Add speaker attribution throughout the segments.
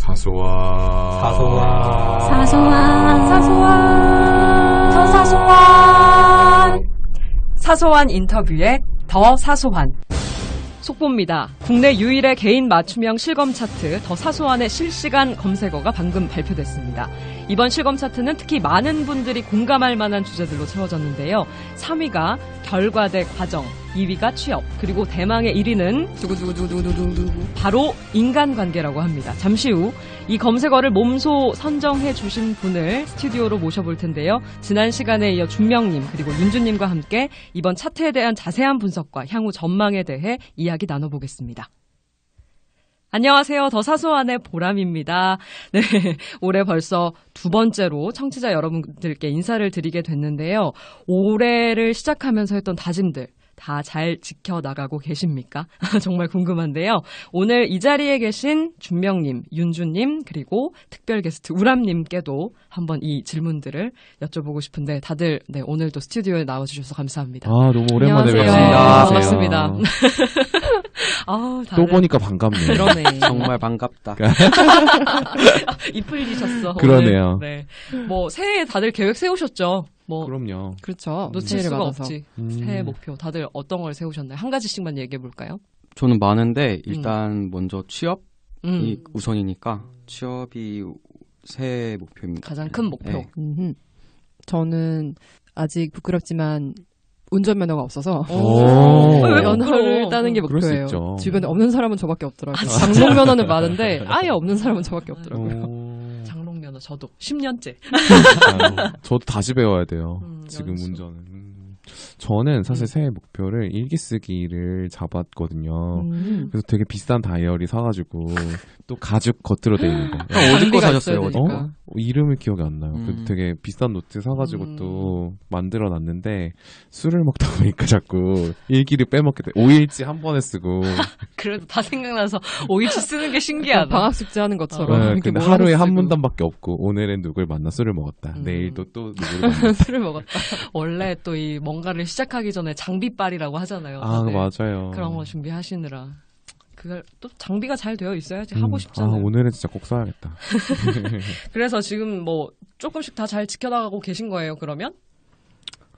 Speaker 1: 사소한
Speaker 2: 더 사소한 사소한 인터뷰에 더 사소한 속보입니다. 국내 유일의 개인 맞춤형 실검 차트 더 사소한의 실시간 검색어가 방금 발표됐습니다. 이번 실검 차트는 특히 많은 분들이 공감할 만한 주제들로 채워졌는데요. 3위가 결과 대 과정, 2위가 취업, 그리고 대망의 1위는 바로 인간관계라고 합니다. 잠시 후 이 검색어를 몸소 선정해 주신 분을 스튜디오로 모셔볼 텐데요. 지난 시간에 이어 준명님 그리고 윤주님과 함께 이번 차트에 대한 자세한 분석과 향후 전망에 대해 이야기 나눠보겠습니다. 안녕하세요. 더 사소한의 보람입니다. 네, 올해 벌써 두 번째로 청취자 여러분들께 인사를 드리게 됐는데요. 올해를 시작하면서 했던 다짐들 다 잘 지켜나가고 계십니까? 정말 궁금한데요. 오늘 이 자리에 계신 준명님, 윤주님, 그리고 특별 게스트 우람님께도 한번 이 질문들을 여쭤보고 싶은데 다들 네, 오늘도 스튜디오에 나와주셔서 감사합니다.
Speaker 3: 아, 너무 오랜만에
Speaker 2: 안녕하세요.
Speaker 3: 뵙습니다.
Speaker 2: 반갑습니다. 아,
Speaker 3: 또 보니까 반갑네요.
Speaker 2: 그러네.
Speaker 4: 정말 반갑다.
Speaker 2: 이 풀리셨어.
Speaker 3: 그러네요.
Speaker 2: 오늘. 네. 뭐 새해 다들 계획 세우셨죠? 뭐
Speaker 3: 그럼요.
Speaker 5: 그렇죠.
Speaker 2: 놓칠 수가 없지.
Speaker 3: 음.
Speaker 2: 새해 목표 다들 어떤 걸 세우셨나요? 한 가지씩만 얘기해 볼까요?
Speaker 4: 저는 많은데 일단 먼저 취업이 우선이니까 취업이 새해 목표입니다.
Speaker 2: 가장 큰 목표.
Speaker 4: 네.
Speaker 5: 저는 아직 부끄럽지만 운전면허가 없어서
Speaker 3: 오.
Speaker 2: 왜
Speaker 5: 면허를 따는 게
Speaker 3: 그럴 수
Speaker 5: 목표예요.
Speaker 3: 있죠.
Speaker 5: 주변에 없는 사람은 저밖에 없더라고요. 장롱면허는 많은데 아예 없는 사람은 저밖에 없더라고요.
Speaker 3: 오.
Speaker 2: 장롱면허 저도 10년째.
Speaker 3: 저도 다시 배워야 돼요. 지금
Speaker 2: 연수.
Speaker 3: 운전은. 저는 사실 새해 목표를 일기 쓰기를 잡았거든요. 그래서 되게 비싼 다이어리 사가지고 또 가죽 겉으로 돼 있는 거.
Speaker 4: 어디 거
Speaker 5: 장비가
Speaker 4: 사셨어요?
Speaker 5: 있어야
Speaker 4: 어디
Speaker 5: 되니까.
Speaker 4: 거?
Speaker 3: 이름을 기억이 안 나요. 그래도 되게 비싼 노트 사가지고 또 만들어 놨는데 술을 먹다 보니까 자꾸 일기를 빼먹게 돼. 5일치 한 번에 쓰고.
Speaker 2: 그래도 다 생각나서 5일치 쓰는 게 신기하다.
Speaker 5: 방학 숙제하는 것처럼
Speaker 3: 네,
Speaker 5: 이렇게
Speaker 3: 근데
Speaker 5: 몰아서
Speaker 3: 하루에 한
Speaker 5: 쓰고.
Speaker 3: 문단밖에 없고 오늘은 누굴 만나 술을 먹었다. 내일도 또 누구를 만나.
Speaker 5: 술을 먹었다.
Speaker 2: 원래 또 이 뭔가를 시작하기 전에 장비빨이라고 하잖아요.
Speaker 3: 아,
Speaker 2: 다들.
Speaker 3: 맞아요.
Speaker 2: 그런 거 준비하시느라. 그걸 또 장비가 잘 되어 있어야지 하고
Speaker 3: 아,
Speaker 2: 싶잖아요.
Speaker 3: 오늘은 진짜 꼭 써야겠다.
Speaker 2: 그래서 지금 뭐 조금씩 다 잘 지켜나가고 계신 거예요, 그러면?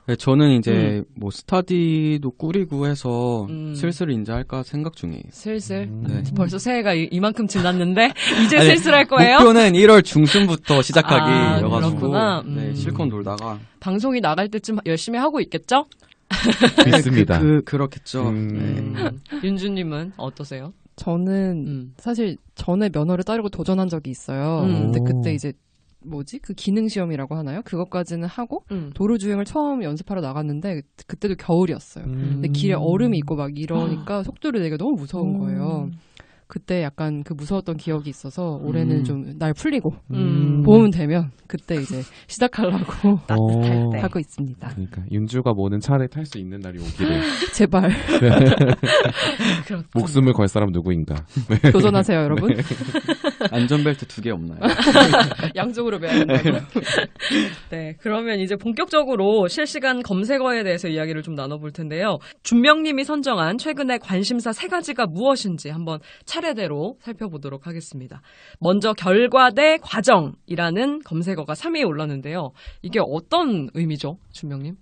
Speaker 4: 네, 저는 이제 뭐 스터디도 꾸리고 해서 슬슬 이제 할까 생각 중이에요.
Speaker 2: 슬슬.
Speaker 4: 네.
Speaker 2: 벌써 새해가 이만큼 지났는데 이제
Speaker 4: 아니,
Speaker 2: 슬슬 할 거예요?
Speaker 4: 목표는 1월 중순부터 시작하기여가지고
Speaker 2: 그렇구나.
Speaker 4: 실컷 놀다가
Speaker 2: 방송이 나갈 때쯤 열심히 하고 있겠죠?
Speaker 3: 믿습니다.
Speaker 4: 그렇겠죠.
Speaker 2: 윤주님은 어떠세요?
Speaker 5: 저는 사실 전에 면허를 따려고 도전한 적이 있어요. 근데 그때 이제 그 기능 시험이라고 하나요? 그것까지는 하고 도로 주행을 처음 연습하러 나갔는데 그때도 겨울이었어요. 근데 길에 얼음이 있고 막 이러니까 속도를 내기가 너무 무서운 거예요. 그때 약간 그 무서웠던 기억이 있어서 올해는 좀 날 풀리고 봄 되면 그때 이제 시작하려고
Speaker 2: 따뜻할 때.
Speaker 5: 하고 있습니다.
Speaker 3: 그러니까 윤주가 모는 차를 탈 수 있는 날이 오기를.
Speaker 5: 제발
Speaker 3: 목숨을 걸 사람 누구인가.
Speaker 5: 도전하세요, 여러분.
Speaker 4: 안전벨트 2개 없나요?
Speaker 2: 양쪽으로 매야 된다고. 네, 그러면 이제 본격적으로 실시간 검색어에 대해서 이야기를 좀 나눠볼 텐데요. 준명님이 선정한 최근의 관심사 3가지가 무엇인지 한번 차례대로 살펴보도록 하겠습니다. 먼저 결과 대 과정이라는 검색어가 3위에 올랐는데요. 이게 어떤 의미죠, 준명님?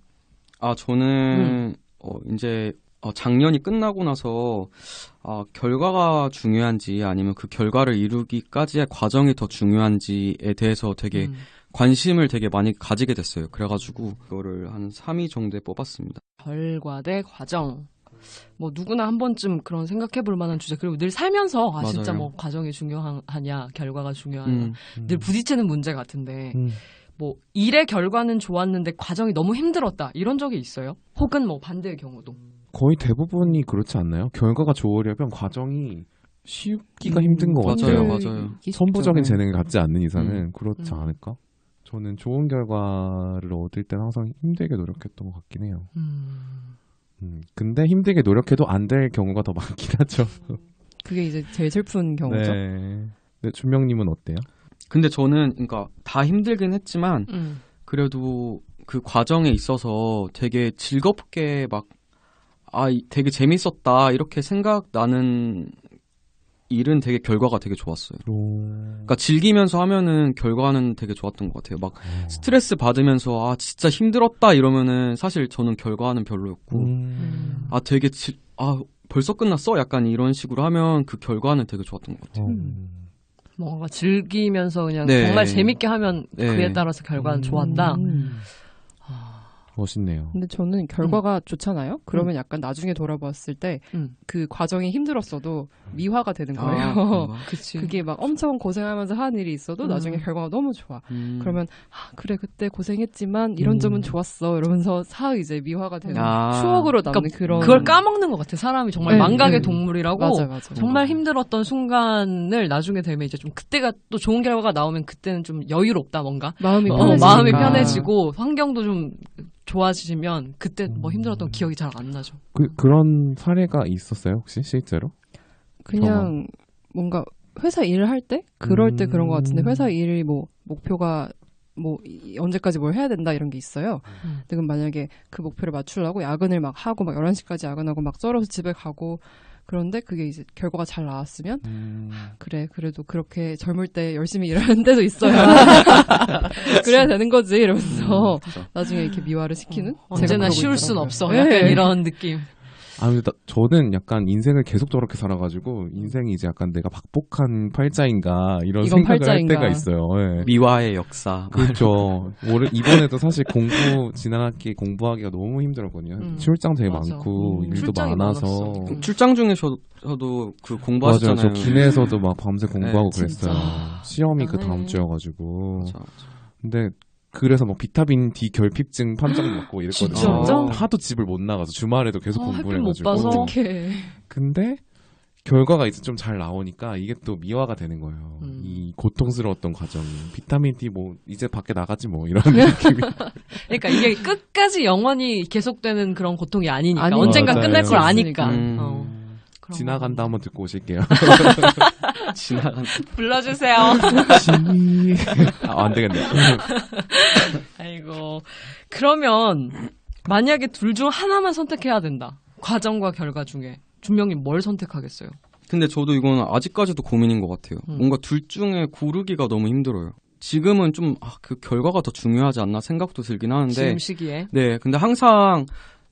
Speaker 4: 아, 저는 이제 작년이 끝나고 나서 결과가 중요한지 아니면 그 결과를 이루기까지의 과정이 더 중요한지에 대해서 되게 관심을 되게 많이 가지게 됐어요. 그래가지고 그거를 한 3위 정도에 뽑았습니다.
Speaker 2: 결과 대 과정. 뭐 누구나 한 번쯤 그런 생각해 볼 만한 주제. 그리고 늘 살면서 진짜
Speaker 4: 맞아요.
Speaker 2: 뭐 과정이 중요하냐 결과가 중요하냐 늘 부딪히는 문제 같은데 뭐 일의 결과는 좋았는데 과정이 너무 힘들었다 이런 적이 있어요? 혹은 뭐 반대의 경우도.
Speaker 3: 거의 대부분이 그렇지 않나요? 결과가 좋으려면 과정이 쉽기가 힘든 것 같아요.
Speaker 4: 맞아요.
Speaker 3: 선부적인 재능을 갖지 않는 이상은 그렇지 않을까? 저는 좋은 결과를 얻을 땐 항상 힘들게 노력했던 것 같긴 해요. 근데 힘들게 노력해도 안 될 경우가 더 많긴 하죠.
Speaker 5: 그게 이제 제일 슬픈 경우죠.
Speaker 3: 네. 네, 준명님은 어때요?
Speaker 4: 근데 저는 그러니까 다 힘들긴 했지만 그래도 그 과정에 있어서 되게 즐겁게 막 되게 재밌었다 이렇게 생각나는 일은 되게 결과가 되게 좋았어요. 그러니까 즐기면서 하면은 결과는 되게 좋았던 것 같아요. 막 스트레스 받으면서 진짜 힘들었다 이러면은 사실 저는 결과는 별로였고 되게 벌써 끝났어? 약간 이런 식으로 하면 그 결과는 되게 좋았던 것 같아요.
Speaker 2: 뭔가 즐기면서 그냥
Speaker 4: 네.
Speaker 2: 정말 재밌게 하면
Speaker 4: 네.
Speaker 2: 그에 따라서 결과는 좋았다.
Speaker 3: 멋있네요.
Speaker 5: 근데 저는 결과가 좋잖아요. 그러면 약간 나중에 돌아봤을 때 그 과정이 힘들었어도 미화가 되는 거예요.
Speaker 2: 그치.
Speaker 5: 그게 막 엄청 고생하면서 하는 일이 있어도 나중에 결과가 너무 좋아. 그러면 그래 그때 고생했지만 이런 점은 좋았어 이러면서 이제 미화가 되는 추억으로 남는
Speaker 2: 그러니까
Speaker 5: 그런
Speaker 2: 그걸 까먹는 것 같아. 사람이 정말
Speaker 5: 네,
Speaker 2: 망각의
Speaker 5: 네.
Speaker 2: 동물이라고.
Speaker 5: 맞아.
Speaker 2: 정말 힘들었던 순간을 나중에 되면 이제 좀 그때가 또 좋은 결과가 나오면 그때는 좀 여유롭다 뭔가.
Speaker 5: 마음이
Speaker 2: 마음이 편해지고 환경도 좀 좋아지면 그때 뭐 힘들었던 기억이 잘 안 나죠.
Speaker 3: 그런 사례가 있었어요 혹시 실제로?
Speaker 5: 그냥 뭔가 회사 일을 할 때 그럴 때 그런 것 같은데 회사 일이 뭐 목표가 뭐 언제까지 뭘 해야 된다 이런 게 있어요. 근데 그럼 만약에 그 목표를 맞추려고 야근을 막 하고 막 11시까지 야근하고 막 쩔어서 집에 가고 그런데 그게 이제 결과가 잘 나왔으면 그래 그래도 그렇게 젊을 때 열심히 일하는 때도 있어요. 그래야 되는 거지 이러면서 나중에 이렇게 미화를 시키는
Speaker 2: 언제나 쉬울 순 없어.
Speaker 5: 네.
Speaker 2: 약간 이런 느낌.
Speaker 3: 근데 저는 약간 인생을 계속 저렇게 살아가지고 인생이 이제 약간 내가 박복한 팔자인가 이런
Speaker 5: 이건
Speaker 3: 생각을
Speaker 5: 팔자인가.
Speaker 3: 할 때가 있어요. 네.
Speaker 4: 미화의 역사.
Speaker 3: 그렇죠. 이번에도 사실 지난 학기 공부하기가 너무 힘들었거든요. 출장 되게
Speaker 2: 맞아.
Speaker 3: 많고 일도
Speaker 2: 출장이
Speaker 3: 많아서.
Speaker 2: 많았어.
Speaker 4: 출장 중에서도 그
Speaker 3: 맞아요.
Speaker 4: 공부하셨잖아요.
Speaker 3: 저 기내에서도 막 밤새 공부하고
Speaker 5: 네,
Speaker 3: 그랬어요. 시험이 그 다음 주여가지고.
Speaker 4: 맞아.
Speaker 3: 근데 그래서 뭐 비타민 D 결핍증 판정 먹고 이랬거든요.
Speaker 2: 진짜?
Speaker 3: 하도 집을 못 나가서 주말에도 계속 공부를
Speaker 2: 햇빛 못
Speaker 3: 해가지고.
Speaker 2: 봐서.
Speaker 5: 어떡해.
Speaker 3: 근데 결과가 이제 좀 잘 나오니까 이게 또 미화가 되는 거예요. 이 고통스러웠던 과정이. 비타민 D 뭐 이제 밖에 나가지 뭐 이런 느낌이.
Speaker 2: 그러니까 이게 끝까지 영원히 계속되는 그런 고통이 아니니까.
Speaker 5: 아니,
Speaker 2: 언젠가
Speaker 3: 맞아요.
Speaker 2: 끝날 걸 아니까. 그런
Speaker 3: 지나간다 한번 듣고 오실게요.
Speaker 4: 지나간다.
Speaker 2: 불러주세요.
Speaker 3: 안 되겠네.
Speaker 2: 아이고. 그러면 만약에 둘 중 하나만 선택해야 된다. 과정과 결과 중에. 준명님 뭘 선택하겠어요?
Speaker 4: 근데 저도 이건 아직까지도 고민인 것 같아요. 뭔가 둘 중에 고르기가 너무 힘들어요. 지금은 좀 그 결과가 더 중요하지 않나 생각도 들긴 하는데.
Speaker 2: 지금 시기에.
Speaker 4: 네, 근데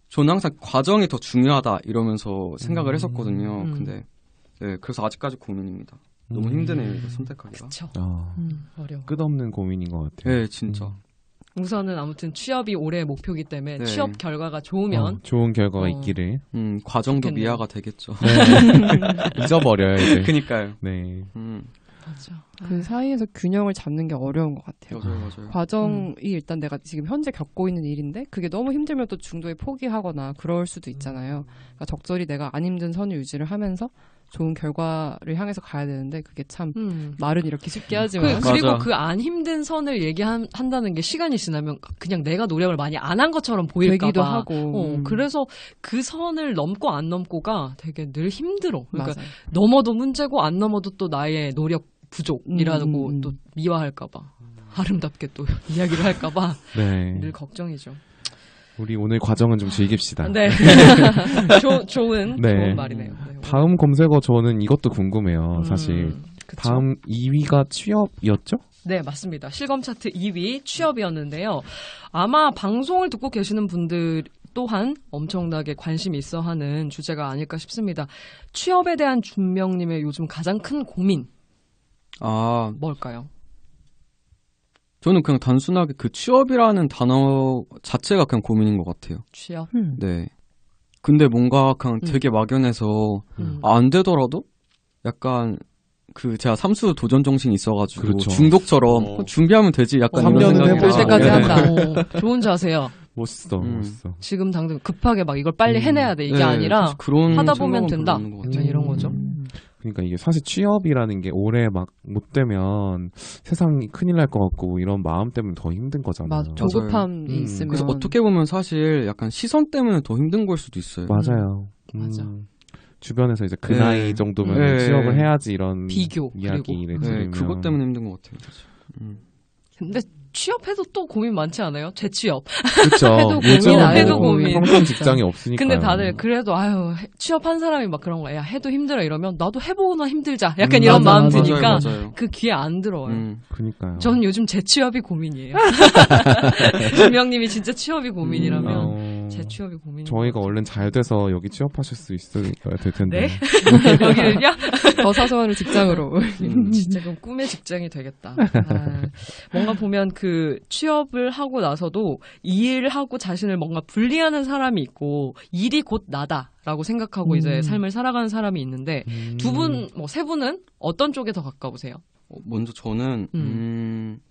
Speaker 4: 저는 항상 과정이 더 중요하다 이러면서 생각을 했었거든요. 근데 네, 그래서 아직까지 고민입니다. 너무 힘드네요, 이거 선택하기가.
Speaker 2: 그쵸. 어려워.
Speaker 3: 끝없는 고민인 것 같아요.
Speaker 4: 네, 진짜.
Speaker 2: 우선은 아무튼 취업이 올해의 목표이기 때문에
Speaker 4: 네.
Speaker 2: 취업 결과가 좋으면
Speaker 3: 좋은 결과가 있기를.
Speaker 4: 과정도
Speaker 2: 좋겠네요.
Speaker 4: 미화가 되겠죠.
Speaker 3: 네. 잊어버려요 이제.
Speaker 4: 그니까요.
Speaker 3: 네.
Speaker 2: 맞아.
Speaker 5: 그 사이에서 균형을 잡는 게 어려운 것 같아요.
Speaker 4: 맞아요.
Speaker 5: 과정이 일단 내가 지금 현재 겪고 있는 일인데 그게 너무 힘들면 또 중도에 포기하거나 그럴 수도 있잖아요. 그러니까 적절히 내가 안 힘든 선을 유지를 하면서 좋은 결과를 향해서 가야 되는데 그게 참 말은 이렇게 쉽게 하지만
Speaker 2: 그리고
Speaker 4: 맞아.
Speaker 2: 그 안 힘든 선을 얘기한다는 게 시간이 지나면 그냥 내가 노력을 많이 안 한 것처럼 보일까
Speaker 5: 되기도
Speaker 2: 봐.
Speaker 5: 하고
Speaker 2: 그래서 그 선을 넘고 안 넘고가 되게 늘 힘들어. 그러니까
Speaker 5: 맞아요.
Speaker 2: 넘어도 문제고 안 넘어도 또 나의 노력 부족이라고 또 미화할까 봐. 아름답게 또 이야기를 할까 봐.
Speaker 3: 네.
Speaker 2: 늘 걱정이죠.
Speaker 3: 우리 오늘 과정은 좀 즐깁시다.
Speaker 2: 네. 좋은
Speaker 3: 네.
Speaker 2: 말이네요. 네,
Speaker 3: 다음 검색어 저는 이것도 궁금해요. 사실
Speaker 2: 그쵸?
Speaker 3: 다음 2위가 취업이었죠?
Speaker 2: 네, 맞습니다. 실검 차트 2위 취업이었는데요. 아마 방송을 듣고 계시는 분들 또한 엄청나게 관심이 있어 하는 주제가 아닐까 싶습니다. 취업에 대한 준명님의 요즘 가장 큰 고민 뭘까요?
Speaker 4: 저는 그냥 단순하게 그 취업이라는 단어 자체가 그냥 고민인 것 같아요.
Speaker 2: 취업?
Speaker 4: 네. 근데 뭔가 그냥 되게 막연해서 안 되더라도 약간 제가 삼수 도전 정신이 있어가지고
Speaker 3: 그렇죠.
Speaker 4: 중독처럼 준비하면 되지 약간 이런
Speaker 3: 3년은
Speaker 4: 생각이
Speaker 2: 될
Speaker 3: 해보자.
Speaker 2: 때까지
Speaker 3: 네.
Speaker 2: 한다. 좋은 자세요.
Speaker 3: 멋있어.
Speaker 2: 지금 당장 급하게 막 이걸 빨리 해내야 돼. 이게
Speaker 4: 네,
Speaker 2: 아니라
Speaker 4: 사실 그런
Speaker 2: 하다 보면
Speaker 4: 생각은
Speaker 2: 된다.
Speaker 4: 별로 없는 것 같아요.
Speaker 2: 이런 거죠.
Speaker 3: 그러니까 이게 사실 취업이라는 게 올해 막 못 되면 세상이 큰일 날 것 같고 이런 마음 때문에 더 힘든 거잖아요.
Speaker 5: 맞아. 조급함이 있으면
Speaker 4: 그래서 어떻게 보면 사실 약간 시선 때문에 더 힘든 걸 수도 있어요.
Speaker 3: 맞아요.
Speaker 2: 맞아.
Speaker 3: 주변에서 이제 그
Speaker 4: 네.
Speaker 3: 나이 정도면
Speaker 4: 네.
Speaker 3: 취업을 해야지 이런
Speaker 2: 비교,
Speaker 3: 이야기를
Speaker 4: 네,
Speaker 3: 들으면
Speaker 4: 그것 때문에 힘든 것 같아요. 사실.
Speaker 2: 근데 취업해도 또 고민 많지 않아요? 재취업.
Speaker 3: 그렇죠.
Speaker 5: 해도 고민,
Speaker 3: 요즘은
Speaker 5: 안 해도
Speaker 3: 뭐
Speaker 5: 고민.
Speaker 3: 평생 직장이 없으니까.
Speaker 2: 근데 다들 그래도 아유 취업한 사람이 막 그런 거야. 야 해도 힘들어 이러면 나도 해보거나 힘들자. 약간 이런
Speaker 5: 맞아,
Speaker 2: 마음
Speaker 5: 맞아.
Speaker 2: 드니까
Speaker 4: 맞아요.
Speaker 2: 그 귀에 안 들어요.
Speaker 3: 그니까요.
Speaker 2: 저는 요즘 재취업이 고민이에요. 주명님이 진짜 취업이 고민이라면 재취업이 고민인
Speaker 3: 저희가
Speaker 2: 것
Speaker 3: 얼른 잘 돼서 여기 취업하실 수 있어야 될 텐데.
Speaker 2: 같아요. 여기를요?
Speaker 5: 더 사소한을 직장으로.
Speaker 2: 진짜 그럼 꿈의 직장이 되겠다. 아, 뭔가 보면 그 취업을 하고 나서도 이 일을 하고 자신을 뭔가 분리하는 사람이 있고 일이 곧 나다라고 생각하고 이제 삶을 살아가는 사람이 있는데 두 분, 뭐 세 분은 어떤 쪽에 더 가까우세요?
Speaker 4: 먼저 저는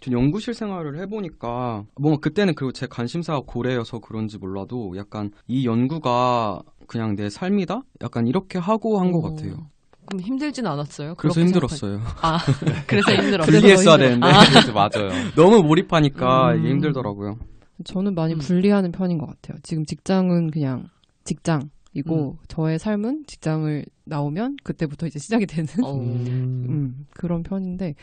Speaker 4: 전 연구실 생활을 해보니까 뭔가 그때는 그리고 제 관심사가 고래여서 그런지 몰라도 약간 이 연구가 그냥 내 삶이다? 약간 이렇게 하고 한 것 같아요.
Speaker 2: 그럼 힘들진 않았어요?
Speaker 4: 그래서 힘들었어요.
Speaker 2: 아, 그래서 힘들었어요.
Speaker 4: 분리했어야 되는데
Speaker 3: 맞아요.
Speaker 4: 너무 몰입하니까 이게 힘들더라고요.
Speaker 5: 저는 많이 분리하는 편인 것 같아요. 지금 직장은 그냥 직장이고 저의 삶은 직장을 나오면 그때부터 이제 시작이 되는 그런 편인데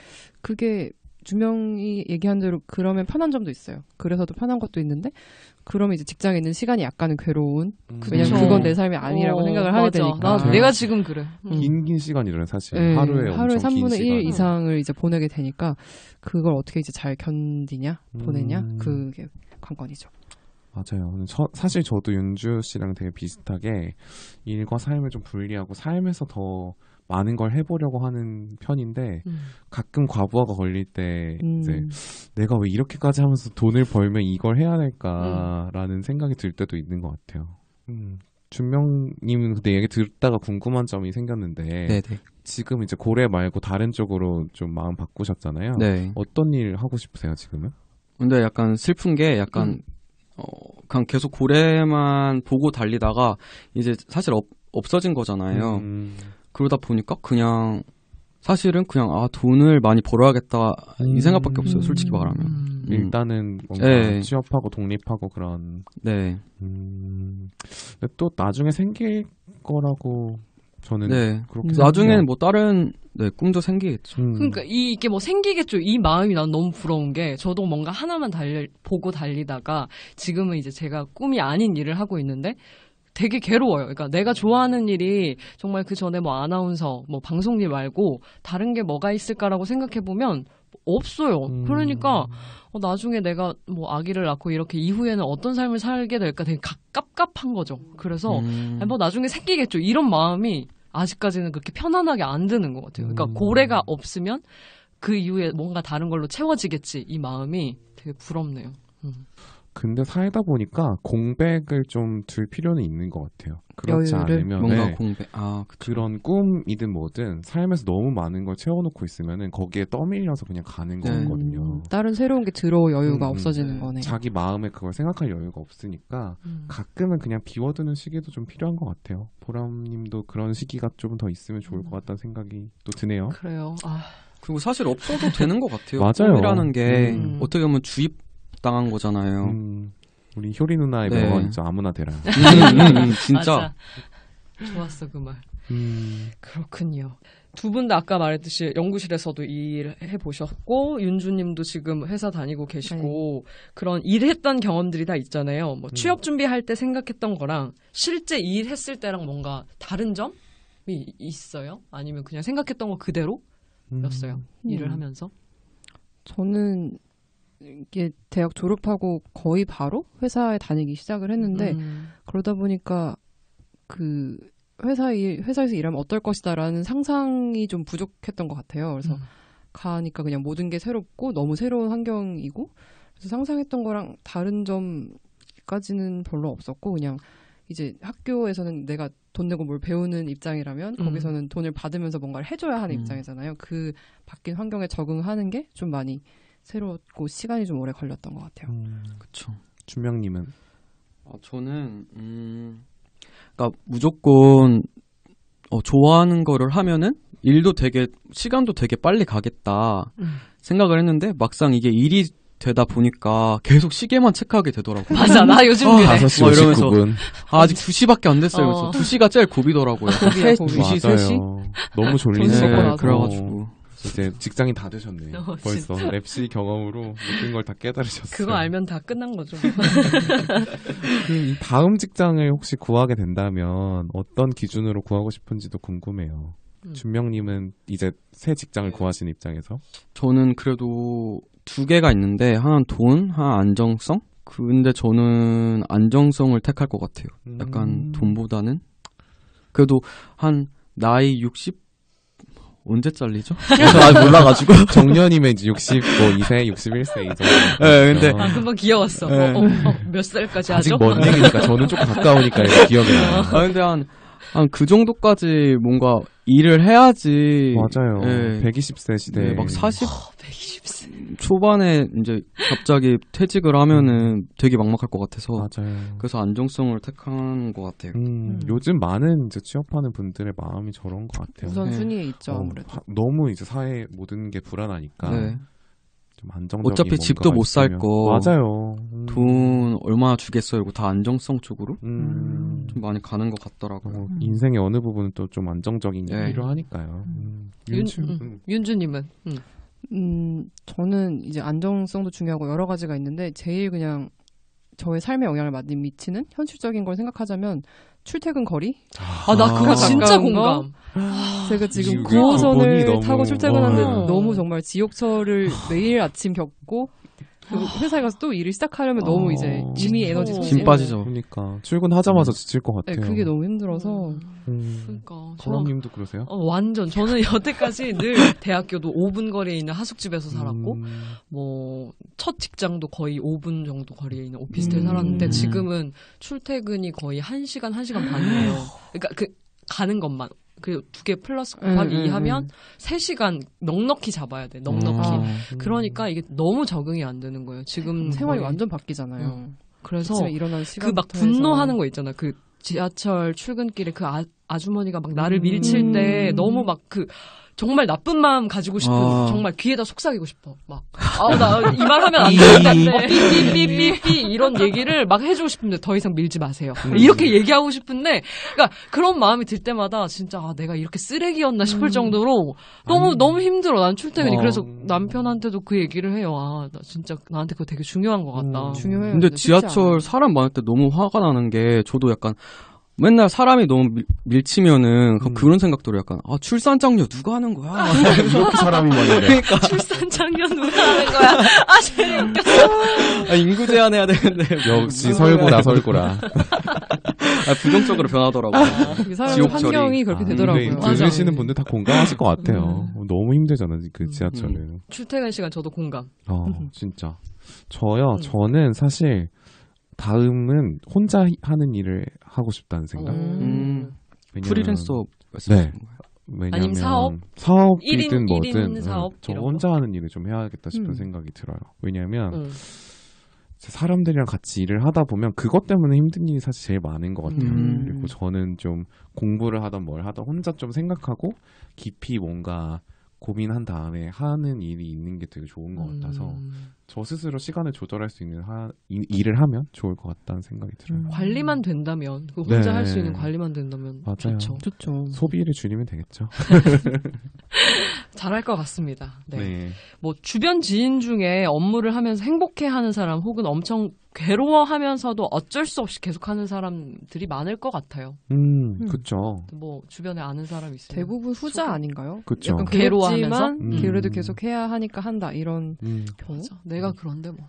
Speaker 5: 그게 주명이 얘기한 대로 그러면 편한 점도 있어요. 그래서 더 편한 것도 있는데 그러면 이제 직장에 있는 시간이 약간은 괴로운 왜냐면 그건 내 삶이 아니라고 생각을 하게 되니까
Speaker 2: 내가 지금 그래.
Speaker 3: 긴 시간이잖아요, 사실.
Speaker 5: 네,
Speaker 3: 하루에 엄청
Speaker 5: 3분의
Speaker 3: 긴
Speaker 5: 1
Speaker 3: 시간.
Speaker 5: 이상을 이제 보내게 되니까 그걸 어떻게 이제 잘 견디냐 보내냐 그게 관건이죠.
Speaker 3: 맞아요. 사실 저도 윤주 씨랑 되게 비슷하게 일과 삶을 좀 분리하고 삶에서 더 많은 걸 해보려고 하는 편인데 가끔 과부하가 걸릴 때 이제 내가 왜 이렇게까지 하면서 돈을 벌면 이걸 해야 될까라는 생각이 들 때도 있는 것 같아요. 준명님은 근데 얘기 듣다가 궁금한 점이 생겼는데
Speaker 4: 네네.
Speaker 3: 지금 이제 고래 말고 다른 쪽으로 좀 마음 바꾸셨잖아요.
Speaker 4: 네.
Speaker 3: 어떤 일 하고 싶으세요 지금은?
Speaker 4: 근데 약간 슬픈 게 약간 그냥 계속 고래만 보고 달리다가 이제 사실 없어진 거잖아요. 그러다 보니까 그냥 사실은 그냥 돈을 많이 벌어야겠다 이 생각밖에 없어요. 솔직히 말하면.
Speaker 3: 일단은 뭔가
Speaker 4: 네.
Speaker 3: 취업하고 독립하고 그런.
Speaker 4: 네.
Speaker 3: 근데 또 나중에 생길 거라고 저는
Speaker 4: 네.
Speaker 3: 그렇게
Speaker 4: 나중에는 뭐 다른 꿈도 생기겠죠.
Speaker 2: 그러니까 이게 뭐 생기겠죠. 이 마음이 난 너무 부러운 게 저도 뭔가 하나만 보고 달리다가 지금은 이제 제가 꿈이 아닌 일을 하고 있는데 되게 괴로워요. 그러니까 내가 좋아하는 일이 정말 그 전에 뭐 아나운서, 뭐 방송 일 말고 다른 게 뭐가 있을까라고 생각해 보면 없어요. 그러니까 나중에 내가 뭐 아기를 낳고 이렇게 이후에는 어떤 삶을 살게 될까 되게 깝깝한 거죠. 그래서 뭐 나중에 생기겠죠. 이런 마음이 아직까지는 그렇게 편안하게 안 드는 것 같아요. 그러니까 고래가 없으면 그 이후에 뭔가 다른 걸로 채워지겠지. 이 마음이 되게 부럽네요.
Speaker 3: 근데 살다 보니까 공백을 좀 둘 필요는 있는 것 같아요. 그렇지
Speaker 5: 여유를?
Speaker 3: 않으면
Speaker 4: 뭔가 공백.
Speaker 3: 그런 꿈이든 뭐든 삶에서 너무 많은 걸 채워놓고 있으면은 거기에 떠밀려서 그냥 가는 거거든요.
Speaker 5: 다른 새로운 게 들어올 여유가 없어지는 거네.
Speaker 3: 자기 마음에 그걸 생각할 여유가 없으니까 가끔은 그냥 비워두는 시기도 좀 필요한 것 같아요. 보람님도 그런 시기가 좀 더 있으면 좋을 것 같다는 생각이 또 드네요.
Speaker 2: 그래요.
Speaker 4: 그리고 사실 없어도 되는 것 같아요.
Speaker 3: 맞아요.
Speaker 4: 꿈이라는 게 어떻게 보면 주입당한 거잖아요.
Speaker 3: 우리 효리 누나의
Speaker 4: 네.
Speaker 3: 명언이죠. 아무나 되라.
Speaker 4: 진짜.
Speaker 2: 맞아. 좋았어 그 말. 그렇군요. 두 분 다 아까 말했듯이 연구실에서도 일해 보셨고 윤주님도 지금 회사 다니고 계시고 그런 일했던 경험들이 다 있잖아요. 뭐 취업 준비할 때 생각했던 거랑 실제 일했을 때랑 뭔가 다른 점이 있어요? 아니면 그냥 생각했던 거 그대로였어요? 일을 하면서?
Speaker 5: 저는 이게 대학 졸업하고 거의 바로 회사에 다니기 시작을 했는데 그러다 보니까 그 회사에서 일하면 어떨 것이다라는 상상이 좀 부족했던 것 같아요. 그래서 가니까 그냥 모든 게 새롭고 너무 새로운 환경이고 그래서 상상했던 거랑 다른 점까지는 별로 없었고 그냥 이제 학교에서는 내가 돈 내고 뭘 배우는 입장이라면 거기서는 돈을 받으면서 뭔가를 해줘야 하는 입장이잖아요. 그 바뀐 환경에 적응하는 게 좀 많이 새롭고 시간이 좀 오래 걸렸던 것 같아요.
Speaker 4: 그렇죠.
Speaker 3: 준명님은?
Speaker 4: 저는 그러니까 무조건 좋아하는 거를 하면은 일도 되게 시간도 되게 빨리 가겠다 생각을 했는데 막상 이게 일이 되다 보니까 계속 시계만 체크하게 되더라고요.
Speaker 2: 맞아, 나 요즘 그래.
Speaker 3: 5시
Speaker 4: 막 이러면서
Speaker 3: 59분.
Speaker 4: 아직 2시밖에 안 됐어요. 그래서 2시가 제일 고비더라고요. 2시, 3시?
Speaker 3: 너무 졸리네.
Speaker 5: 돈 쓰고 나서.
Speaker 4: 그래가지고
Speaker 3: 이제 직장인 다 되셨네. 벌써 랩시 경험으로 모든 걸 다 깨달으셨어요.
Speaker 2: 그거 알면 다 끝난 거죠.
Speaker 3: 이 다음 직장을 혹시 구하게 된다면 어떤 기준으로 구하고 싶은지도 궁금해요. 준명님은 이제 새 직장을 구하신 입장에서
Speaker 4: 저는 그래도 두 개가 있는데 하나는 돈, 하나 안정성. 근데 저는 안정성을 택할 것 같아요. 약간 돈보다는 그래도 한 나이 60 언제 잘리죠? 저도 아직 몰라가지고
Speaker 3: 정년이면 이제 62세, 61세 이 정도.
Speaker 4: 네, 근데
Speaker 2: 금방 귀여웠어.
Speaker 4: 네.
Speaker 2: 몇 살까지
Speaker 3: 아직
Speaker 2: 하죠?
Speaker 3: 먼 얘기니까 저는 조금 가까우니까 이렇게 기억이 나요.
Speaker 4: 근데 한 그 정도까지 뭔가 일을 해야지.
Speaker 3: 맞아요.
Speaker 4: 네.
Speaker 3: 120세 시대.
Speaker 4: 네, 막 40
Speaker 2: 120세.
Speaker 4: 초반에 이제 갑자기 퇴직을 하면은 되게 막막할 것 같아서.
Speaker 3: 맞아요.
Speaker 4: 그래서 안정성을 택한 것 같아요.
Speaker 3: 요즘 많은 이제 취업하는 분들의 마음이 저런 것 같아요.
Speaker 5: 우선
Speaker 4: 네.
Speaker 5: 순위에 있죠 아무래도.
Speaker 3: 너무 이제 사회 모든 게 불안하니까
Speaker 4: 네.
Speaker 3: 좀 안정적인
Speaker 4: 어차피 집도 못 살 거.
Speaker 3: 맞아요.
Speaker 4: 돈 얼마나 주겠어요? 이거 다 안정성 쪽으로
Speaker 3: 좀
Speaker 4: 많이 가는 것 같더라고요.
Speaker 3: 인생의 어느 부분은 또 좀 안정적인 게
Speaker 4: 네.
Speaker 3: 필요하니까요.
Speaker 2: 윤주님은?
Speaker 5: 저는 이제 안정성도 중요하고 여러 가지가 있는데 제일 그냥 저의 삶에 영향을 많이 미치는 현실적인 걸 생각하자면 출퇴근 거리?
Speaker 2: 나 그거 진짜
Speaker 5: 가까운 거?
Speaker 2: 공감.
Speaker 5: 제가 지금
Speaker 3: 이게
Speaker 5: 9호선을
Speaker 3: 너무-
Speaker 5: 타고 출퇴근하는데
Speaker 2: 어.
Speaker 5: 너무 정말 지옥철을 매일 아침 겪고 그리고 회사에 가서 또 일을 시작하려면 너무 이제 이미 에너지
Speaker 2: 진짜.
Speaker 5: 소진.
Speaker 4: 힘 빠지죠.
Speaker 3: 그러니까 출근하자마자 지칠 것
Speaker 5: 네,
Speaker 3: 같아요.
Speaker 5: 그게 너무 힘들어서
Speaker 2: 그러니까
Speaker 3: 거람님도 그러세요?
Speaker 2: 완전 저는 여태까지 늘 대학교도 5분 거리에 있는 하숙집에서 살았고 뭐 첫 직장도 거의 5분 정도 거리에 있는 오피스텔 살았는데 지금은 출퇴근이 거의 1시간, 1시간 반이에요. 그러니까 그 가는 것만 그 두 개 플러스 곱하기 2 하면 3시간 넉넉히 잡아야 돼. 넉넉히. 그러니까 이게 너무 적응이 안 되는 거예요. 지금
Speaker 5: 생활이
Speaker 2: 거의.
Speaker 5: 완전 바뀌잖아요.
Speaker 2: 그래서
Speaker 5: 아침에 일어나는
Speaker 2: 그
Speaker 5: 시간
Speaker 2: 막 분노하는 거 있잖아. 그 지하철 출근길에 그 아주머니가 막 나를 밀칠 때 너무 막 그 정말 나쁜 마음 가지고 싶은 정말 귀에다 속삭이고 싶어. 막 나 이 말 하면 안 되는데 삐삐삐삐삐 이런 얘기를 막 해주고 싶은데 더 이상 밀지 마세요. 이렇게 얘기하고 싶은데 그러니까 그런 마음이 들 때마다 진짜 내가 이렇게 쓰레기였나 싶을 정도로 너무 힘들어. 난 출퇴근이. 그래서 남편한테도 그 얘기를 해요. 나 진짜 나한테 그거 되게 중요한 것 같다.
Speaker 5: 중요해요.
Speaker 4: 근데
Speaker 5: 쉽지 않아요.
Speaker 4: 지하철 사람 많을 때 너무 화가 나는 게 저도 약간 맨날 사람이 너무 밀치면은 그런 생각들을 약간 출산장려 누가 하는 거야?
Speaker 3: 이렇게 사람이 많은데.
Speaker 2: 출산 장려 누가 하는 거야? 제일 웃겼어.
Speaker 4: 인구 제한해야 되는데
Speaker 3: 역시 설구라 설구라.
Speaker 4: 부정적으로 변하더라고요.
Speaker 5: 그 사람
Speaker 4: 지옥철이.
Speaker 5: 환경이 그렇게 되더라고요.
Speaker 3: 근데
Speaker 2: 맞아.
Speaker 3: 들으시는 분들 다 공감하실 것 같아요. 너무 힘들잖아 그 지하철은.
Speaker 2: 출퇴근 시간 저도 공감.
Speaker 3: 진짜. 저는 사실 다음은 혼자 하는 일을 하고 싶다는 생각.
Speaker 2: 음.
Speaker 3: 왜냐면-
Speaker 4: 프리랜서 말씀하시는 거예요?
Speaker 3: 왜냐면
Speaker 2: 아니면
Speaker 3: 사업이든
Speaker 2: 1인
Speaker 3: 뭐든
Speaker 2: 사업
Speaker 3: 저
Speaker 2: 이런
Speaker 3: 혼자 하는 일을 좀 해야겠다 싶은 생각이 들어요. 왜냐면 사람들이랑 같이 일을 하다 보면 그것 때문에 힘든 일이 사실 제일 많은 것 같아요. 그리고 저는 좀 공부를 하던 뭘 하던 혼자 좀 생각하고 깊이 뭔가 고민한 다음에 하는 일이 있는 게 되게 좋은 것 같아서 저 스스로 시간을 조절할 수 있는 일을 하면 좋을 것 같다는 생각이 들어요.
Speaker 2: 관리만 된다면 그 혼자
Speaker 3: 네.
Speaker 2: 할 수 있는 관리만 된다면
Speaker 3: 맞아요.
Speaker 5: 좋죠.
Speaker 3: 소비를 줄이면 되겠죠.
Speaker 2: 잘할 것 같습니다. 네.
Speaker 3: 네.
Speaker 2: 뭐 주변 지인 중에 업무를 하면서 행복해하는 사람 혹은 엄청 괴로워하면서도 어쩔 수 없이 계속하는 사람들이 많을 것 같아요.
Speaker 3: 그쵸.
Speaker 2: 뭐 주변에 아는 사람 있어요.
Speaker 5: 대부분 후자 아닌가요?
Speaker 3: 그쵸.
Speaker 5: 약간
Speaker 2: 괴로워하면서?
Speaker 5: 괴롭지만 그래도 계속 해야 하니까 한다 이런 경우.
Speaker 2: 맞아. 내가 그런데 뭐.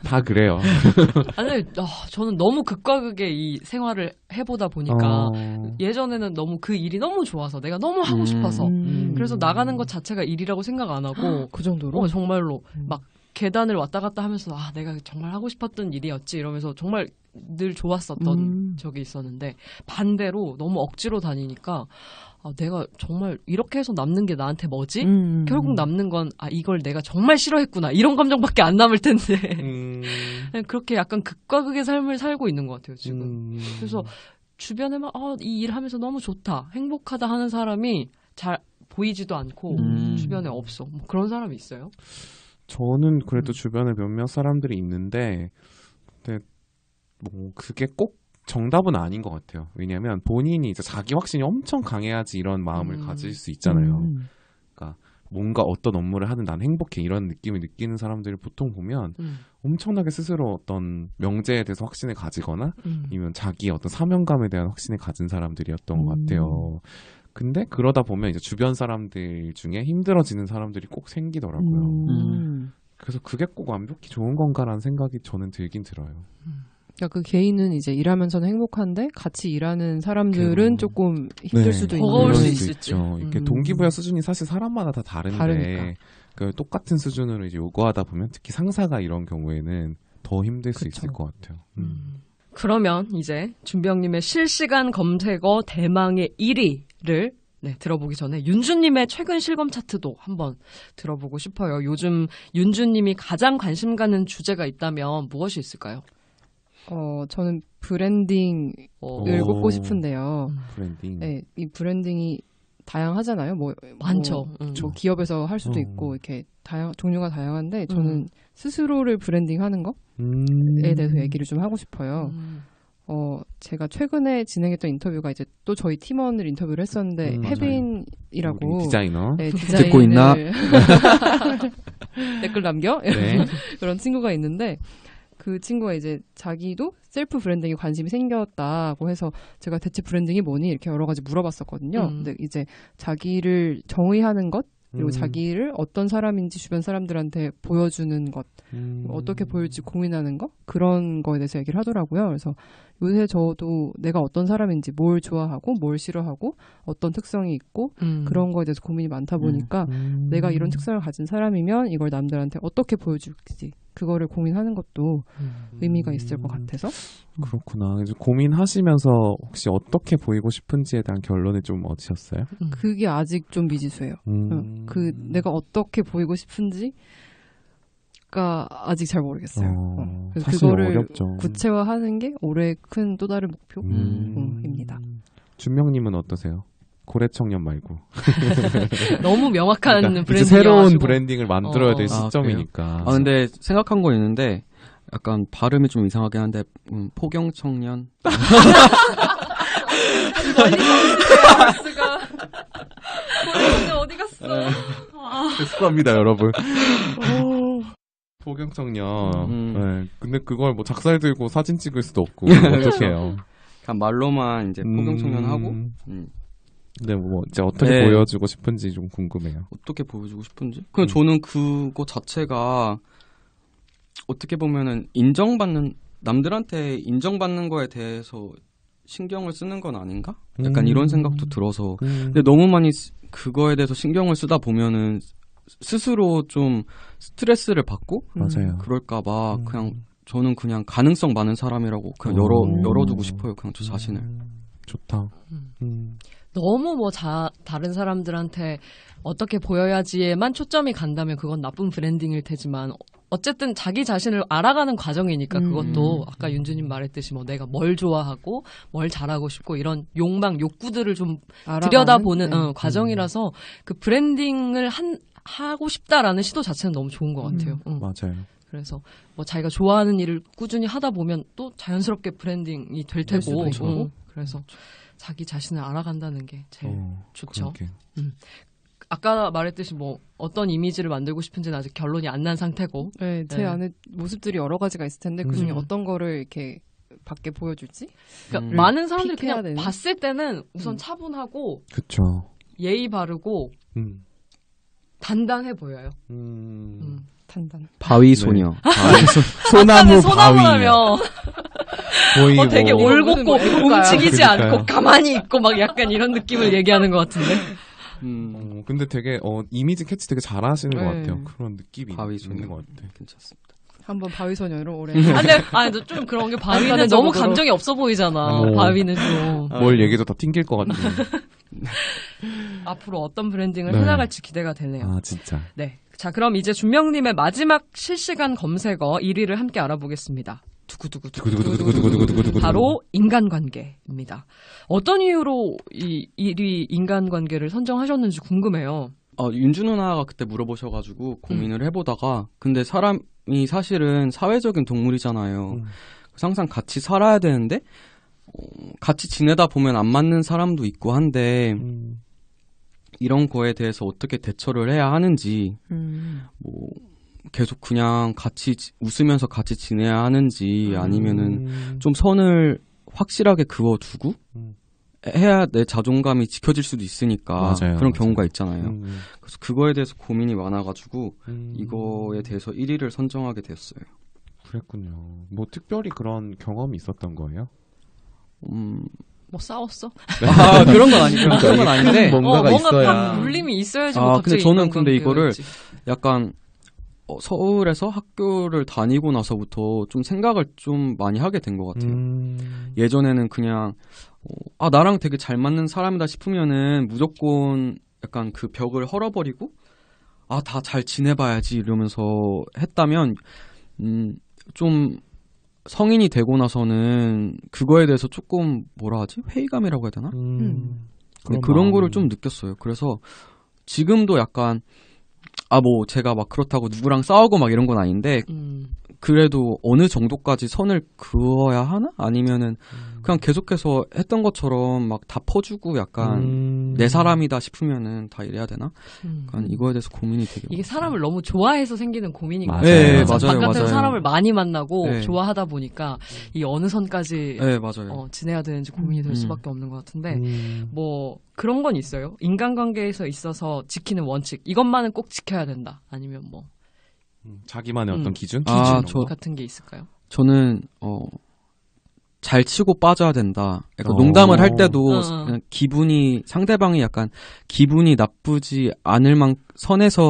Speaker 3: 다 그래요.
Speaker 2: 아니, 저는 너무 극과 극의 이 생활을 해보다 보니까 예전에는 너무 그 일이 너무 좋아서 내가 너무 하고 싶어서 그래서 나가는 것 자체가 일이라고 생각 안 하고
Speaker 5: 그 정도로?
Speaker 2: 정말로 막 계단을 왔다 갔다 하면서 내가 정말 하고 싶었던 일이었지 이러면서 정말 늘 좋았었던 적이 있었는데 반대로 너무 억지로 다니니까 내가 정말 이렇게 해서 남는 게 나한테 뭐지? 결국 남는 건 이걸 내가 정말 싫어했구나 이런 감정밖에 안 남을 텐데 그렇게 약간 극과 극의 삶을 살고 있는 것 같아요 지금. 그래서 주변에 막 이 일 하면서 너무 좋다 행복하다 하는 사람이 잘 보이지도 않고 주변에 없어. 뭐 그런 사람이 있어요?
Speaker 3: 저는 그래도 주변에 몇몇 사람들이 있는데 근데 뭐 그게 꼭 정답은 아닌 것 같아요. 왜냐하면 본인이 이제 자기 확신이 엄청 강해야지 이런 마음을 가질 수 있잖아요. 그러니까 뭔가 어떤 업무를 하는 난 행복해 이런 느낌을 느끼는 사람들을 보통 보면 엄청나게 스스로 어떤 명제에 대해서 확신을 가지거나 아니면 자기의 어떤 사명감에 대한 확신을 가진 사람들이었던 것 같아요. 근데 그러다 보면 이제 주변 사람들 중에 힘들어지는 사람들이 꼭 생기더라고요. 그래서 그게 꼭 완벽히 좋은 건가라는 생각이 저는 들긴 들어요.
Speaker 5: 그러니까 그 개인은 이제 일하면서는 행복한데 같이 일하는 사람들은 조금 힘들 수도 있는
Speaker 2: 버거울 수
Speaker 3: 있죠. 이렇게 동기부여 수준이 사실 사람마다 다 다른데 그 똑같은 수준으로 이제 요구하다 보면 특히 상사가 이런 경우에는 더 힘들 수 있을 것 같아요.
Speaker 2: 그러면 이제 준병님의 실시간 검색어 대망의 1위를 들어보기 전에 윤주님의 최근 실검 차트도 한번 들어보고 싶어요. 요즘 윤주님이 가장 관심 가는 주제가 있다면 무엇이 있을까요?
Speaker 5: 저는 브랜딩을 꼽고 싶은데요.
Speaker 3: 브랜딩.
Speaker 5: 네, 이 브랜딩이 다양하잖아요.
Speaker 2: 많죠.
Speaker 5: 뭐 기업에서 할 수도 있고 이렇게 종류가 다양한데 저는 스스로를 브랜딩하는 것에 대해서 얘기를 좀 하고 싶어요. 제가 최근에 진행했던 인터뷰가 이제 또 저희 팀원을 인터뷰를 했었는데 혜빈이라고
Speaker 3: 디자이너
Speaker 4: 듣고 있나?
Speaker 5: 댓글 남겨
Speaker 3: 네.
Speaker 5: 그런 친구가 있는데 그 친구가 이제 자기도 셀프 브랜딩에 관심이 생겼다고 해서 제가 대체 브랜딩이 뭐니 이렇게 여러 가지 물어봤었거든요. 근데 이제 자기를 정의하는 것 그리고 자기를 어떤 사람인지 주변 사람들한테 보여주는 것 어떻게 보일지 고민하는 것 그런 거에 대해서 얘기를 하더라고요. 그래서 요새 저도 내가 어떤 사람인지 뭘 좋아하고 뭘 싫어하고 어떤 특성이 있고 그런 거에 대해서 고민이 많다 보니까 내가 이런 특성을 가진 사람이면 이걸 남들한테 어떻게 보여줄지 그거를 고민하는 것도 의미가 있을 것 같아서
Speaker 3: 그렇구나. 그래서 고민하시면서 혹시 어떻게 보이고 싶은지에 대한 결론을 좀 얻으셨어요?
Speaker 5: 그게 아직 좀 미지수예요. 그 내가 어떻게 보이고 싶은지가 아직 잘 모르겠어요. 그래서 그거를
Speaker 3: 어렵죠.
Speaker 5: 구체화하는 게 올해 큰 또 다른 목표입니다.
Speaker 3: 준명님은 어떠세요? 고래청년 말고
Speaker 2: 너무 명확한
Speaker 3: 그러니까
Speaker 2: 브랜딩이
Speaker 3: 새로운
Speaker 2: 와가지고.
Speaker 3: 브랜딩을 만들어야 될 시점이니까.
Speaker 4: 근데 생각한 거 있는데 약간 발음이 좀 이상하긴 한데 포경청년
Speaker 2: 어디 갔어?
Speaker 3: 죄송합니다 여러분. 포경청년. 네. 근데 그걸 뭐 작살 들고 사진 찍을 수도 없고 어떡해요.
Speaker 4: 그냥 말로만 이제 포경청년 하고
Speaker 3: 네, 뭐 이제 어떻게 보여주고 싶은지 좀 궁금해요.
Speaker 4: 어떻게 보여주고 싶은지? 그냥 저는 그거 자체가 어떻게 보면은 남들한테 인정받는 거에 대해서 신경을 쓰는 건 아닌가? 약간 이런 생각도 들어서. 근데 너무 많이 그거에 대해서 신경을 쓰다 보면은 스스로 좀 스트레스를 받고
Speaker 3: 맞아요.
Speaker 4: 그럴까봐 저는 그냥 가능성 많은 사람이라고 그냥 열어두고 싶어요. 그냥 저 자신을.
Speaker 3: 좋다.
Speaker 2: 너무 다른 사람들한테 어떻게 보여야지에만 초점이 간다면 그건 나쁜 브랜딩일 테지만 어쨌든 자기 자신을 알아가는 과정이니까 그것도 아까 윤주님 말했듯이 뭐 내가 뭘 좋아하고 뭘 잘하고 싶고 이런 욕구들을 좀 들여다보는 과정이라서 그 브랜딩을 하고 싶다라는 시도 자체는 너무 좋은 것 같아요.
Speaker 3: 맞아요.
Speaker 2: 그래서 뭐 자기가 좋아하는 일을 꾸준히 하다 보면 또 자연스럽게 브랜딩이 될 테고 그래서 자기 자신을 알아간다는 게 제일 좋죠. 아까 말했듯이 뭐 어떤 이미지를 만들고 싶은지는 아직 결론이 안 난 상태고.
Speaker 5: 네, 제 안에 모습들이 여러 가지가 있을 텐데 그중에 어떤 거를 이렇게 밖에 보여줄지?
Speaker 2: 그러니까 많은 사람들이 그냥 봤을 때는 우선 차분하고
Speaker 3: 그쵸.
Speaker 2: 예의 바르고 단단해 보여요.
Speaker 5: 단단.
Speaker 4: 바위 소녀.
Speaker 3: 소나무 바위. 거의
Speaker 2: 되게
Speaker 3: 뭐
Speaker 2: 올곧고 움직이지 않고 가만히 있고 막 약간 이런 느낌을 얘기하는 것 같은데.
Speaker 3: 근데 되게 이미지 캐치 되게 잘하시는 것 같아요. 그런 느낌이 있는 것 같아요.
Speaker 4: 괜찮습니다.
Speaker 5: 한번 바위소녀로 올해.
Speaker 2: 근데 좀 그런 게 바위는 너무 감정이 없어 보이잖아. 바위는 좀.
Speaker 3: 뭘 얘기해도 다 튕길 것 같은데.
Speaker 2: 앞으로 어떤 브랜딩을 해나갈지 기대가 되네요.
Speaker 3: 아 진짜.
Speaker 2: 네. 자 그럼 이제 준명님의 마지막 실시간 검색어 1위를 함께 알아보겠습니다. 두구두구. 바로 인간관계입니다. 어떤 이유로 이 1위 인간관계를 선정하셨는지 궁금해요.
Speaker 4: 윤주 누나가 그때 물어보셔가지고 고민을 해보다가 근데 사람이 사실은 사회적인 동물이잖아요. 그래서 항상 같이 살아야 되는데 같이 지내다 보면 안 맞는 사람도 있고 한데 이런 거에 대해서 어떻게 대처를 해야 하는지, 뭐 계속 그냥 같이 웃으면서 같이 지내야 하는지, 아니면은 좀 선을 확실하게 그어두고 해야 내 자존감이 지켜질 수도 있으니까.
Speaker 3: 맞아요,
Speaker 4: 그런
Speaker 3: 맞아요.
Speaker 4: 경우가 있잖아요. 그래서 그거에 대해서 고민이 많아가지고 이거에 대해서 1위를 선정하게 되었어요.
Speaker 3: 그랬군요. 뭐 특별히 그런 경험이 있었던 거예요?
Speaker 2: 뭐 싸웠어?
Speaker 4: 그런 건 아니고 그런 건 아닌데
Speaker 3: 뭔가가
Speaker 2: 뭔가
Speaker 3: 있어야.
Speaker 2: 딱 물림이 있어야지. 뭐
Speaker 4: 근데
Speaker 2: 갑자기
Speaker 4: 저는 근데 이거를
Speaker 2: 인간관계가 있지.
Speaker 4: 약간 서울에서 학교를 다니고 나서부터 좀 생각을 좀 많이 하게 된 것 같아요. 예전에는 그냥 나랑 되게 잘 맞는 사람이다 싶으면은 무조건 약간 그 벽을 헐어버리고 다 잘 지내봐야지 이러면서 했다면 좀 성인이 되고 나서는 그거에 대해서 조금 뭐라 하지? 회의감이라고 해야 되나? 그런 거를 좀 느꼈어요. 그래서 지금도 약간 뭐 제가 막 그렇다고 누구랑 싸우고 막 이런 건 아닌데 그래도 어느 정도까지 선을 그어야 하나? 아니면은 그냥 계속해서 했던 것처럼 막 다 퍼주고 약간 내 사람이다 싶으면은 다 이래야 되나? 약간 이거에 대해서 고민이 되게
Speaker 2: 이게 사람을 너무 좋아해서 생기는 고민인 것
Speaker 3: 맞아요.
Speaker 2: 같아요.
Speaker 3: 네,
Speaker 4: 맞아요,
Speaker 2: 바깥에서
Speaker 4: 맞아요.
Speaker 2: 사람을 많이 만나고
Speaker 4: 네.
Speaker 2: 좋아하다 보니까 이 어느 선까지
Speaker 4: 네, 맞아요.
Speaker 2: 지내야 되는지 고민이 될 수밖에 없는 것 같은데 뭐 그런 건 있어요. 인간관계에서 있어서 지키는 원칙 이것만은 꼭 지켜야 된다. 아니면 뭐
Speaker 3: 자기만의 어떤 기준?
Speaker 2: 기준 같은 게 있을까요?
Speaker 4: 저는 잘 치고 빠져야 된다. 약간 농담을 할 때도 그냥 기분이 상대방이 약간 기분이 나쁘지 않을 선에서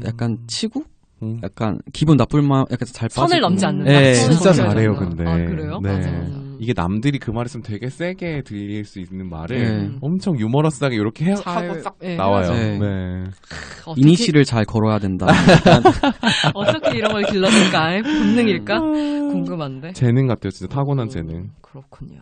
Speaker 4: 약간 치고 약간 기분 나쁠 만 약간 잘 빠지고
Speaker 2: 선을 넘지 않는다.
Speaker 4: 네.
Speaker 2: 선을
Speaker 3: 진짜
Speaker 2: 넘지
Speaker 3: 잘해요,
Speaker 2: 않는다.
Speaker 3: 근데.
Speaker 2: 그래요?
Speaker 3: 네.
Speaker 2: 맞아.
Speaker 3: 이게 남들이 그 말했으면 되게 세게 들릴 수 있는 말을
Speaker 4: 네.
Speaker 3: 엄청 유머러스하게 이렇게 하고 싹 나와요.
Speaker 4: 네.
Speaker 3: 네.
Speaker 4: 이니시를 잘 걸어야 된다.
Speaker 2: 어떻게 이런 걸 길렀을까? 본능일까? 궁금한데.
Speaker 3: 재능 같아요, 진짜 타고난 재능.
Speaker 2: 그렇군요.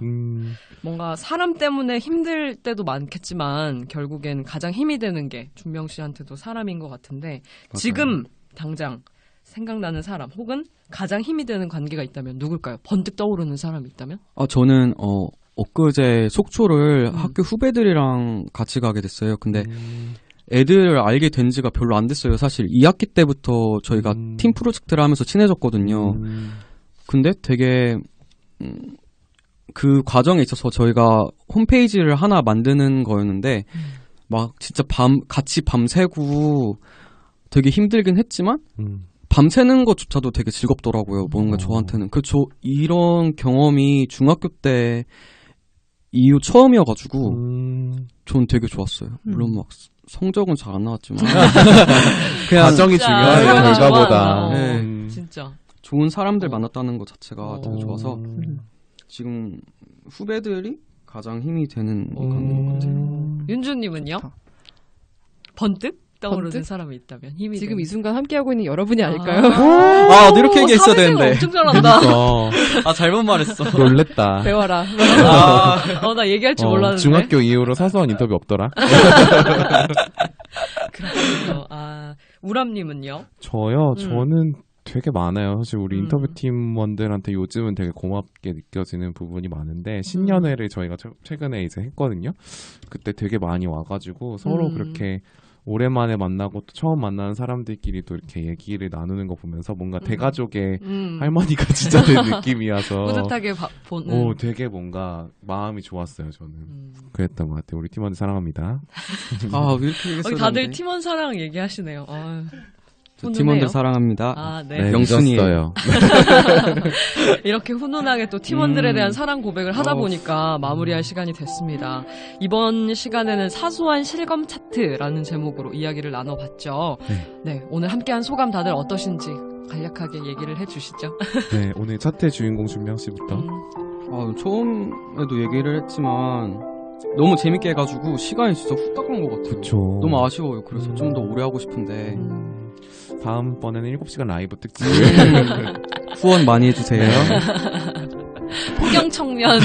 Speaker 2: 뭔가 사람 때문에 힘들 때도 많겠지만 결국엔 가장 힘이 되는 게 준명 씨한테도 사람인 것 같은데
Speaker 4: 맞아요.
Speaker 2: 지금 당장 생각나는 사람 혹은 가장 힘이 되는 관계가 있다면 누굴까요? 번뜩 떠오르는 사람이 있다면?
Speaker 4: 저는 엊그제 속초를 학교 후배들이랑 같이 가게 됐어요. 근데 애들을 알게 된 지가 별로 안 됐어요. 사실 2학기 때부터 저희가 팀 프로젝트를 하면서 친해졌거든요. 근데 되게 그 과정에 있어서 저희가 홈페이지를 하나 만드는 거였는데 막 진짜 같이 밤새고 되게 힘들긴 했지만 밤새는 것조차도 되게 즐겁더라고요. 뭔가 저한테는. 이런 경험이 중학교 때 이후 처음이어가지고 전 되게 좋았어요. 물론 막 성적은 잘 안 나왔지만 그냥
Speaker 3: 과정이 중요해요,
Speaker 2: 사람을
Speaker 3: 결과보다.
Speaker 4: 네.
Speaker 2: 진짜.
Speaker 4: 좋은 사람들 만났다는 것 자체가 되게 좋아서 지금 후배들이 가장 힘이 되는 관계인 것 같아요.
Speaker 2: 윤주님은요? 번뜩 떠오르는
Speaker 5: 번뜩?
Speaker 2: 사람이 있다면 힘이
Speaker 5: 지금
Speaker 2: 되는.
Speaker 5: 이 순간 함께하고 있는 여러분이 아닐까요?
Speaker 4: 이렇게 얘기했어야
Speaker 2: 사회생활
Speaker 4: 되는데.
Speaker 2: 엄청 잘한다.
Speaker 4: 잘못 말했어.
Speaker 3: 놀랬다.
Speaker 5: 배워라.
Speaker 2: 나 얘기할 줄 몰랐는데.
Speaker 3: 중학교 이후로 사소한 인터뷰 없더라.
Speaker 2: 그렇군요. 우람님은요?
Speaker 3: 저요? 저는 되게 많아요. 사실 우리 인터뷰 팀원들한테 요즘은 되게 고맙게 느껴지는 부분이 많은데 신년회를 저희가 최근에 이제 했거든요. 그때 되게 많이 와가지고 서로 그렇게 오랜만에 만나고 또 처음 만나는 사람들끼리도 이렇게 얘기를 나누는 거 보면서 뭔가 대가족의 할머니가 진짜 된 느낌이어서
Speaker 2: 뿌듯하게 보는.
Speaker 3: 되게 뭔가 마음이 좋았어요. 저는 그랬던 것 같아요. 우리 팀원들 사랑합니다.
Speaker 4: 왜 이렇게 얘기했어야
Speaker 2: 다들
Speaker 4: 되는데.
Speaker 2: 팀원 사랑 얘기하시네요.
Speaker 4: 저 팀원들 사랑합니다.
Speaker 2: 네.
Speaker 4: 영순이에요.
Speaker 2: 이렇게 훈훈하게 또 팀원들에 대한 사랑 고백을 하다 보니까 마무리할 시간이 됐습니다. 이번 시간에는 사소한 실검 차트라는 제목으로 이야기를 나눠봤죠. 네, 오늘 함께한 소감 다들 어떠신지 간략하게 얘기를 해주시죠.
Speaker 3: 네, 오늘 차트의 주인공 준명 씨부터.
Speaker 4: 처음에도 얘기를 했지만 너무 재밌게 해가지고 시간이 진짜 후딱 간 것 같아요.
Speaker 3: 그쵸.
Speaker 4: 너무 아쉬워요. 그래서 좀 더 오래 하고 싶은데
Speaker 3: 다음번에는 7시간 라이브 특집.
Speaker 4: 후원 많이 해주세요.
Speaker 2: 포경청년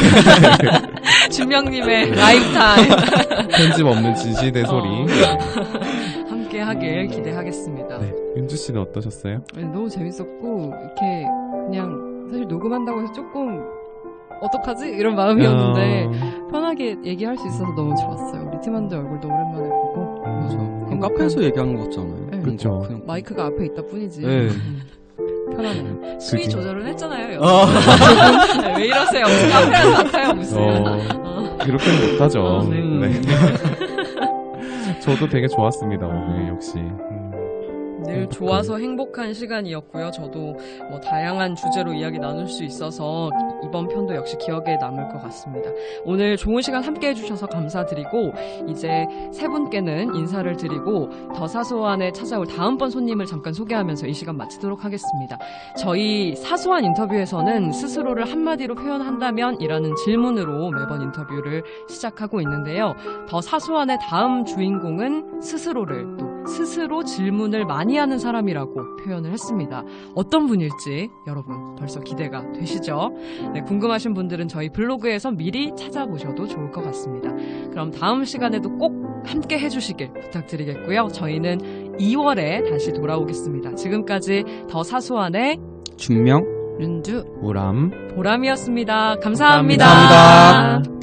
Speaker 2: 준명님의 라이브 타임
Speaker 3: 편집 없는 진실된 소리.
Speaker 2: 함께 하길 기대하겠습니다.
Speaker 3: 네, 윤주 씨는 어떠셨어요?
Speaker 5: 네, 너무 재밌었고 이렇게 그냥 사실 녹음한다고 해서 조금 어떡하지? 이런 마음이었는데 편하게 얘기할 수 있어서 너무 좋았어요. 우리 팀원들 얼굴도 오랜만에 보고
Speaker 4: 카페에서 얘기하는 것 같잖아요.
Speaker 5: 네.
Speaker 3: 그쵸.
Speaker 4: 그냥
Speaker 5: 마이크가 앞에 있다 뿐이지.
Speaker 4: 네.
Speaker 5: 편하네요.
Speaker 2: 수위
Speaker 3: 그게-
Speaker 2: 조절은 했잖아요. 네, 왜 이러세요? 무슨 카페랑 같아요, 무슨.
Speaker 3: 그렇게는 못하죠.
Speaker 2: 네.
Speaker 3: 네. 저도 되게 좋았습니다, 오늘 역시.
Speaker 2: 늘 좋아서 행복한 시간이었고요. 저도 뭐 다양한 주제로 이야기 나눌 수 있어서 이번 편도 역시 기억에 남을 것 같습니다. 오늘 좋은 시간 함께 해주셔서 감사드리고 이제 세 분께는 인사를 드리고 더 사소한에 찾아올 다음번 손님을 잠깐 소개하면서 이 시간 마치도록 하겠습니다. 저희 사소한 인터뷰에서는 스스로를 한마디로 표현한다면 이라는 질문으로 매번 인터뷰를 시작하고 있는데요. 더 사소한의 다음 주인공은 스스로를 또 스스로 질문을 많이 하는 사람이라고 표현을 했습니다. 어떤 분일지 여러분 벌써 기대가 되시죠? 네, 궁금하신 분들은 저희 블로그에서 미리 찾아보셔도 좋을 것 같습니다. 그럼 다음 시간에도 꼭 함께 해주시길 부탁드리겠고요. 저희는 2월에 다시 돌아오겠습니다. 지금까지 더 사소한의
Speaker 4: 준명
Speaker 5: 윤주
Speaker 3: 우람.
Speaker 2: 보람이었습니다. 감사합니다.
Speaker 4: 감사합니다.